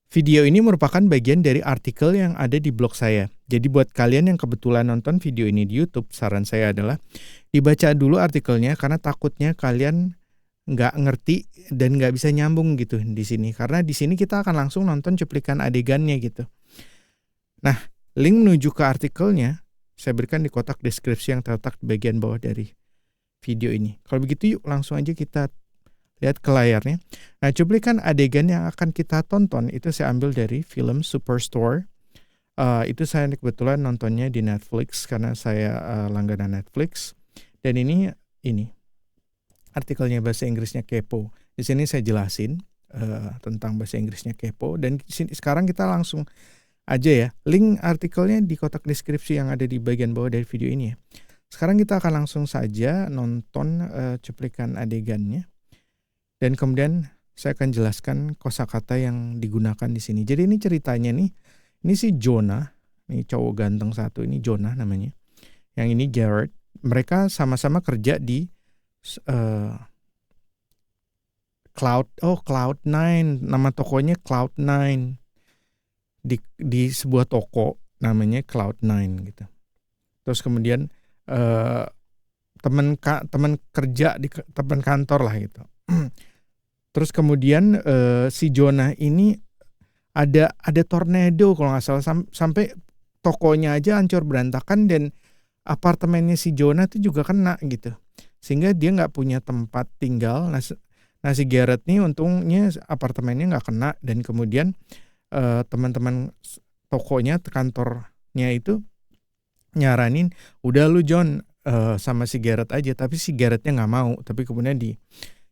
Video ini merupakan bagian dari artikel yang ada di blog saya. Jadi buat kalian yang kebetulan nonton video ini di YouTube, saran saya adalah dibaca dulu artikelnya karena takutnya kalian nggak ngerti dan nggak bisa nyambung gitu di sini. Karena di sini kita akan langsung nonton cuplikan adegannya gitu. Nah, link menuju ke artikelnya saya berikan di kotak deskripsi yang terletak di bagian bawah dari video ini. Kalau begitu yuk langsung aja kita lihat ke layarnya. Nah, cuplikan adegan yang akan kita tonton itu saya ambil dari film Superstore. Itu saya kebetulan nontonnya di Netflix karena saya langganan Netflix. Dan ini artikelnya bahasa Inggrisnya kepo. Di sini saya jelasin tentang bahasa Inggrisnya kepo. Dan sekarang kita langsung aja ya. Link artikelnya di kotak deskripsi yang ada di bagian bawah dari video ini ya. Sekarang kita akan langsung saja nonton cuplikan adegannya. Dan kemudian saya akan jelaskan kosakata yang digunakan di sini. Jadi ini ceritanya nih, ini si Jonah, ini cowok ganteng satu, ini Jonah namanya. Yang ini Garrett. Mereka sama-sama kerja di Cloud9. Nama tokonya Cloud9. Di sebuah toko namanya Cloud9 gitu. Terus kemudian teman kerja di teman kantor lah gitu. Terus kemudian si Jonah ini ada tornado kalau nggak salah sampai tokonya aja hancur berantakan dan apartemennya si Jonah itu juga kena gitu. Sehingga dia nggak punya tempat tinggal. Nah si Garrett nih untungnya apartemennya nggak kena dan kemudian teman-teman tokonya kantornya itu nyaranin udah lu John sama si Garrett aja, tapi si Garrettnya nggak mau. Tapi kemudian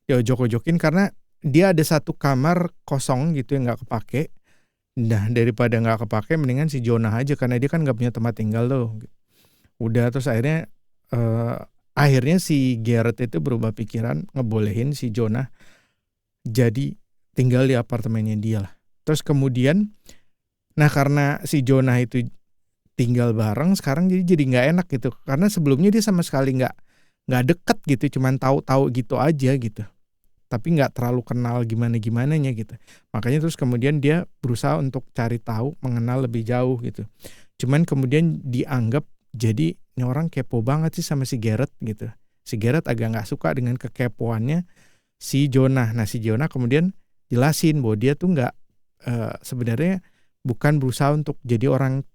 diojok-ojokin karena dia ada satu kamar kosong gitu yang nggak kepake. Nah daripada nggak kepake mendingan si Jonah aja karena dia kan nggak punya tempat tinggal loh. Udah terus akhirnya si Garrett itu berubah pikiran ngebolehin si Jonah jadi tinggal di apartemennya dia lah. Terus kemudian nah karena si Jonah itu tinggal bareng sekarang jadi nggak enak gitu karena sebelumnya dia sama sekali nggak deket gitu, cuman tahu gitu aja gitu. Tapi nggak terlalu kenal gimana-gimananya gitu. Makanya terus kemudian dia berusaha untuk cari tahu, mengenal lebih jauh gitu. Cuman kemudian dianggap jadi ini orang kepo banget sih sama si Garrett gitu. Si Garrett agak nggak suka dengan kekepoannya si Jonah. Nah si Jonah kemudian jelasin bahwa dia tuh nggak sebenarnya bukan berusaha untuk jadi orang,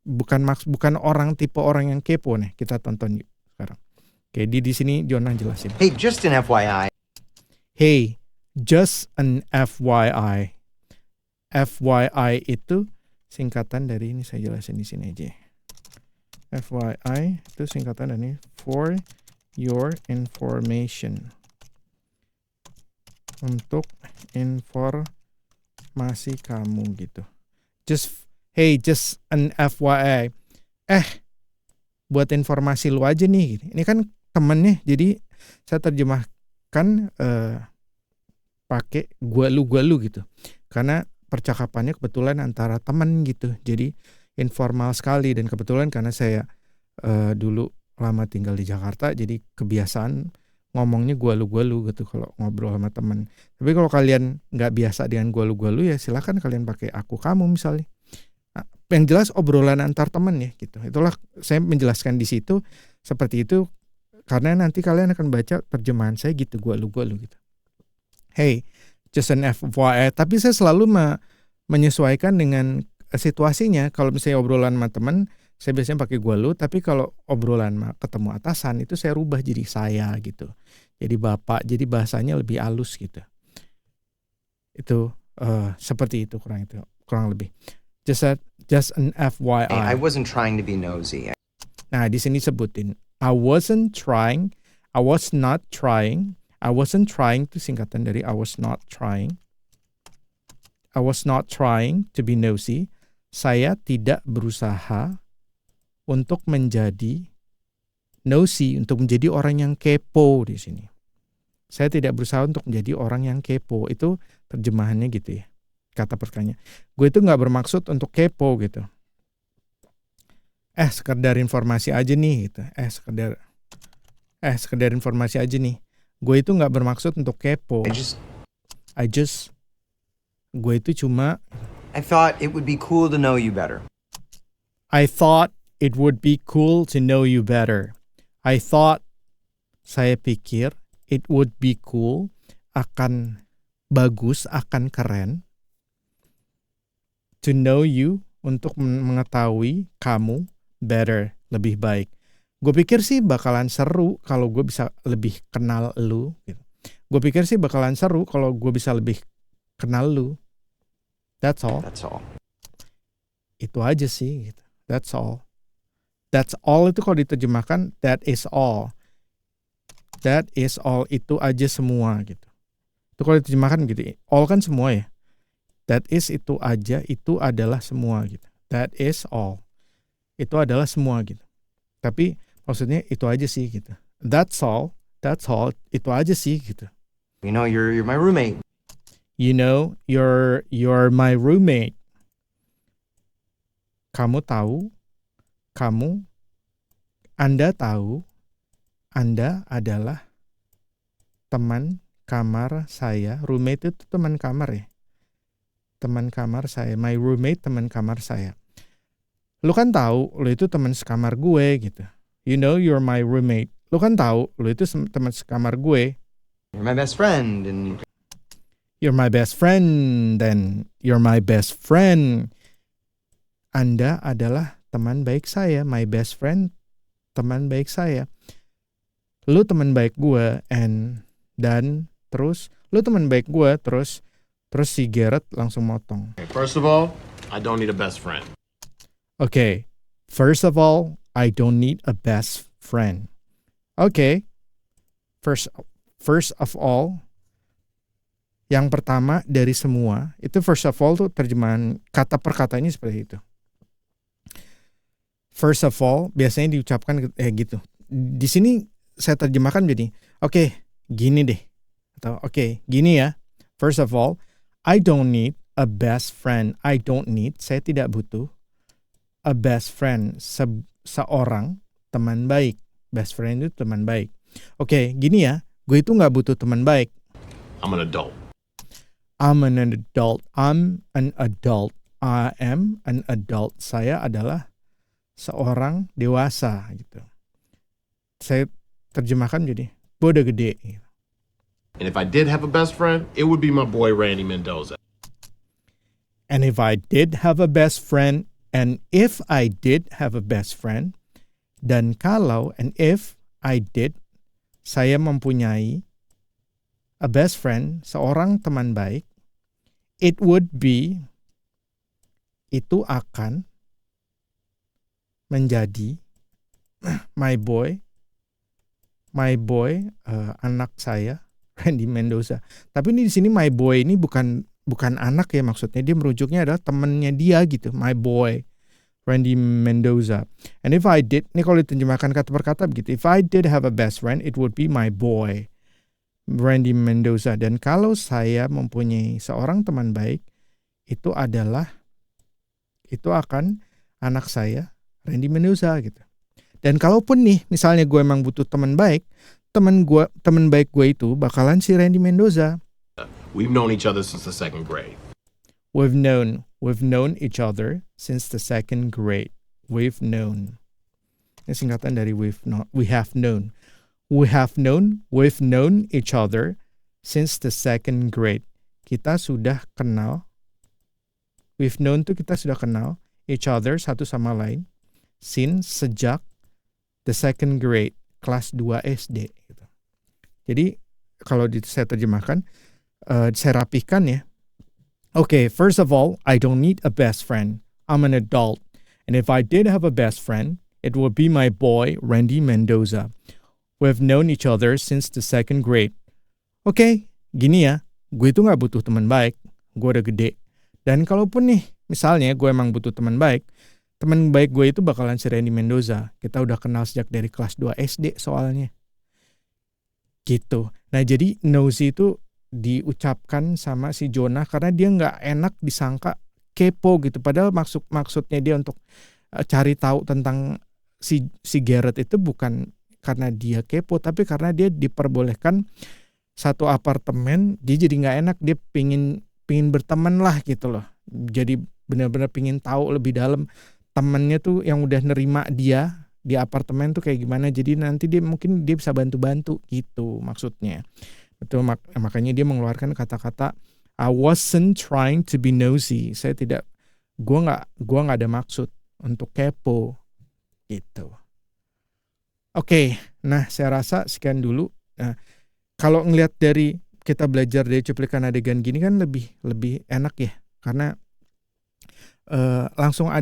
bukan orang tipe orang yang kepo nih. Kita tonton yuk sekarang. Oke, di sini Jonah jelasin. Hey, just an FYI. Hey, just an FYI. FYI itu singkatan dari ini, saya jelasin di sini aja. FYI itu singkatan dari for your information. Untuk informasi kamu gitu. Just an FYI. Buat informasi lu aja nih. Ini kan temennya, jadi saya terjemahkan pakai gua lu gitu. Karena percakapannya kebetulan antara teman gitu. Jadi informal sekali dan kebetulan karena saya dulu lama tinggal di Jakarta jadi kebiasaan ngomongnya gua lu gitu kalau ngobrol sama teman. Tapi kalau kalian nggak biasa dengan gua lu ya silakan kalian pakai aku kamu misalnya. Yang jelas obrolan antar teman ya gitu. Itulah saya menjelaskan di situ seperti itu karena nanti kalian akan baca terjemahan saya gitu, gua lu gitu. Hey, just an FYI. Tapi saya selalu menyesuaikan dengan situasinya. Kalau misalnya obrolan sama teman, saya biasanya pakai gua lu. Tapi kalau obrolan ketemu atasan itu saya rubah jadi saya gitu. Jadi bapak, jadi bahasanya lebih halus gitu. Itu seperti itu kurang lebih. Just an FYI. Hey, I wasn't trying to be nosy. Nah, di sini sebutin I was not trying itu singkatan dari I was not trying to be nosy. Saya tidak berusaha untuk menjadi nosy, untuk menjadi orang yang kepo di sini. Saya tidak berusaha untuk menjadi orang yang kepo. Itu terjemahannya gitu ya. Kata pertanyaan. Gue itu gak bermaksud untuk kepo gitu. Sekedar informasi aja nih gitu. Sekedar informasi aja nih. Gue itu gak bermaksud untuk kepo. Gue itu cuma I thought it would be cool to know you better. I thought it would be cool to know you better. I thought, saya pikir, it would be cool, akan bagus, akan keren, to know you, untuk mengetahui kamu, better, lebih baik. Gue pikir sih bakalan seru kalau gue bisa lebih kenal lu. Gitu. Gue pikir sih bakalan seru kalau gue bisa lebih kenal lu. That's all. That's all. Itu aja sih. Gitu. That's all. That's all itu kalau diterjemahkan, that is all. That is all, itu aja semua gitu. Itu kalau diterjemahkan gitu. All kan semua ya. That is itu aja, itu adalah semua gitu. That is all. Itu adalah semua gitu. Tapi maksudnya itu aja sih gitu. That's all, itu aja sih gitu. You know, you're my roommate. You know, you're my roommate. Kamu tahu, Anda tahu, Anda adalah teman kamar saya. Roommate itu teman kamar ya. Teman kamar saya, my roommate, teman kamar saya. Lu kan tahu, lu itu teman sekamar gue gitu. You know, you're my roommate. Lu kan tahu, lu itu teman sekamar gue. You're my best friend, and You're my best friend, then you're my best friend. Anda adalah teman baik saya, my best friend, teman baik saya. Lu teman baik gue, dan terus, lu teman baik gue, terus si Garrett langsung motong. First of all, I don't need a best friend. Okay, first of all, I don't need a best friend. Okay, first of all, yang pertama dari semua, itu first of all tuh terjemahan kata per katanya seperti itu. First of all, biasanya diucapkan gitu. Di sini saya terjemahkan jadi, okay, gini deh. Atau okay, gini ya. First of all, I don't need a best friend. I don't need, saya tidak butuh a best friend, seorang teman baik. Best friend itu teman baik. Oke, gini ya, gue itu gak butuh teman baik. I'm an adult. I'm an adult. I'm an adult. I am an adult. Saya adalah seorang dewasa gitu. Saya terjemahkan jadi, gue udah gede gitu. And if I did have a best friend, it would be my boy Randy Mendoza. And if I did have a best friend, and if I did have a best friend, dan kalau, and if I did, saya mempunyai a best friend, seorang teman baik, it would be, itu akan menjadi my boy, anak saya, Randy Mendoza. Tapi ini di sini my boy ini bukan anak ya, maksudnya dia merujuknya adalah temannya dia gitu, my boy Randy Mendoza. And if I did, ini kalau diterjemahkan kata per kata begitu, if I did have a best friend, it would be my boy Randy Mendoza. Dan kalau saya mempunyai seorang teman baik, itu akan anak saya Randy Mendoza gitu. Dan kalaupun nih misalnya gue emang butuh teman baik, teman baik gue itu bakalan si Randy Mendoza. We've known each other since the second grade. We've known each other since the second grade. We've known. Ini singkatan dari we have known. We've known each other since the second grade. Kita sudah kenal. We've known tuh kita sudah kenal each other satu sama lain sejak the second grade, kelas 2 SD gitu. Jadi kalau saya terjemahkan, saya rapihkan ya. Okay, first of all, I don't need a best friend. I'm an adult. And if I did have a best friend, it would be my boy, Randy Mendoza. We've known each other since the second grade. Okay, gini ya, gue itu gak butuh teman baik. Gue udah gede. Dan kalaupun nih, misalnya gue emang butuh teman baik gue itu bakalan si Randy Mendoza. Kita udah kenal sejak dari kelas 2 SD soalnya. Gitu. Nah jadi nosy itu diucapkan sama si Jonah karena dia gak enak disangka kepo gitu. Padahal maksudnya dia untuk cari tahu tentang si Garrett itu bukan karena dia kepo, tapi karena dia diperbolehkan satu apartemen, dia jadi gak enak, dia pingin berteman lah gitu loh. Jadi benar-benar pingin tahu lebih dalam temennya tuh yang udah nerima dia di apartemen tuh kayak gimana. Jadi nanti mungkin dia bisa bantu-bantu gitu maksudnya. Betul, makanya dia mengeluarkan kata-kata I wasn't trying to be nosy. Gua nggak ada maksud untuk kepo gitu. Oke, nah saya rasa sekian dulu. Nah, kalau ngelihat dari kita belajar dari cuplikan adegan gini kan lebih enak ya, karena langsung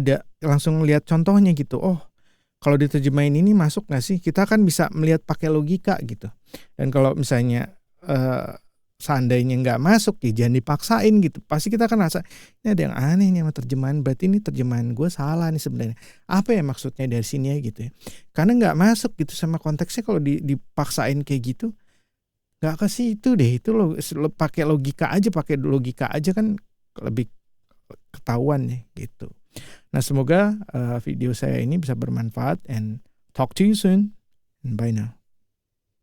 lihat contohnya gitu. Oh, kalau diterjemahin ini masuk nggak sih? Kita kan bisa melihat pakai logika gitu. Dan kalau misalnya seandainya nggak masuk ya jangan dipaksain gitu. Pasti kita kan rasa ini ada yang aneh nih sama terjemahan, berarti ini terjemahan gue salah nih sebenarnya. Apa ya maksudnya dari sini ya gitu ya. Karena nggak masuk gitu sama konteksnya kalau dipaksain kayak gitu. Nggak ke situ deh, itu pakai logika aja kan lebih ketahuan ya gitu. Nah, semoga video saya ini bisa bermanfaat, and talk to you soon, and bye now.